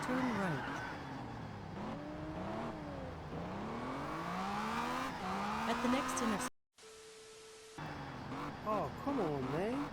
turn right. At the next intersection. Oh, come on, man.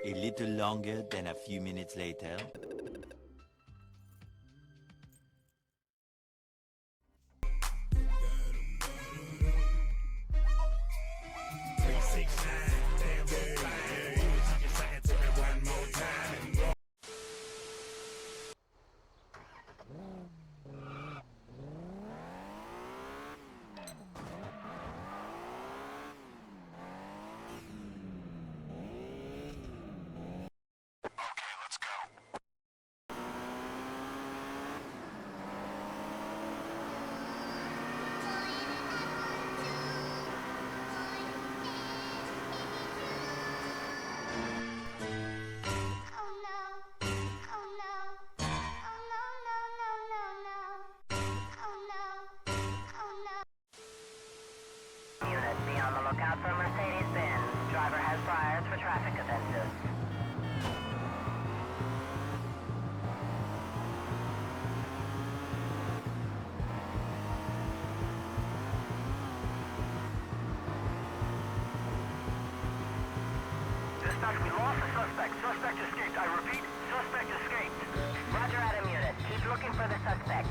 A little longer than a few minutes later. Look out for Mercedes-Benz. Driver has priors for traffic offenses. Dispatch, we lost the suspect. Suspect escaped. I repeat, suspect escaped. Roger, Adam unit. Keep looking for the suspect.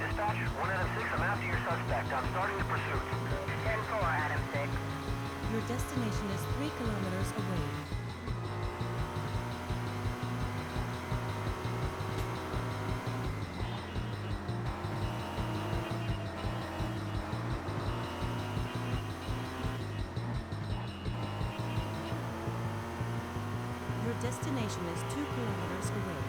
Dispatch, 1 Adam 6, I'm after your suspect. I'm starting the pursuit. 10-4, Adam 6. Your destination is 3 kilometers away. Your destination is 2 kilometers away.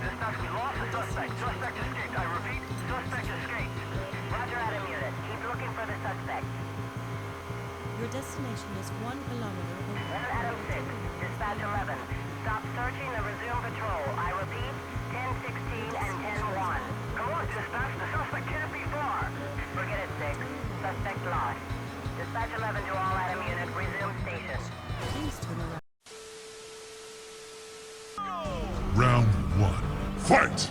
Dispatch, we lost the suspect. Suspect escaped. I repeat, suspect escaped. Roger, Adam unit. Keep looking for the suspect. Your destination is 1 kilometer away. 1 Adam 6. Dispatch 11. Stop searching and resume patrol. I repeat, 10-16 and 10-1. Come on, dispatch. The suspect can't be far. Forget it, 6. Suspect lost. Dispatch 11 to all Adam unit. Resume station. Please turn around. Round 1. Fight!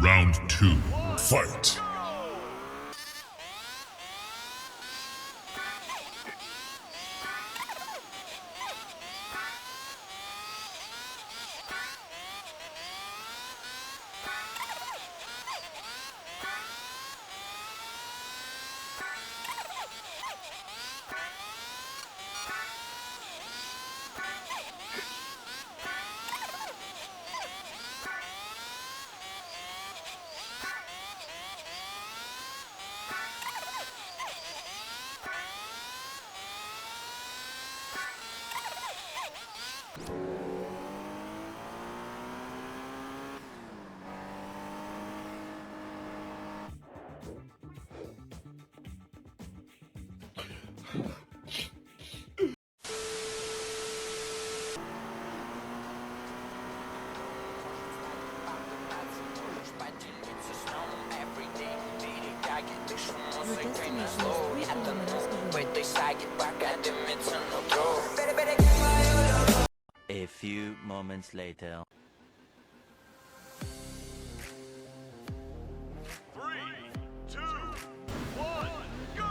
Round 2. Fight! A few moments later. 3, 2, 1, go!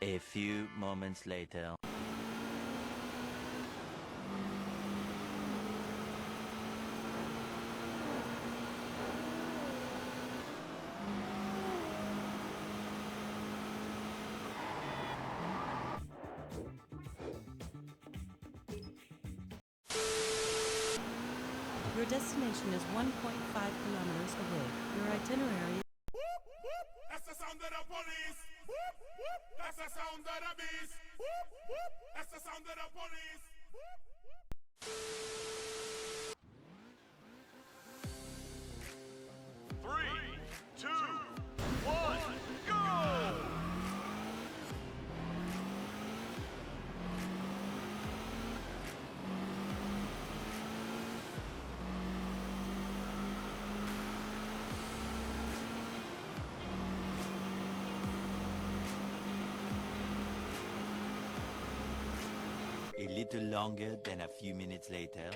A few moments later. Your destination is 1.5 kilometers away. Your itinerary. That's the sound of the police. That's the sound of the beast. That's the sound of the police. 3, 2, 1, go! A little longer than a few minutes later.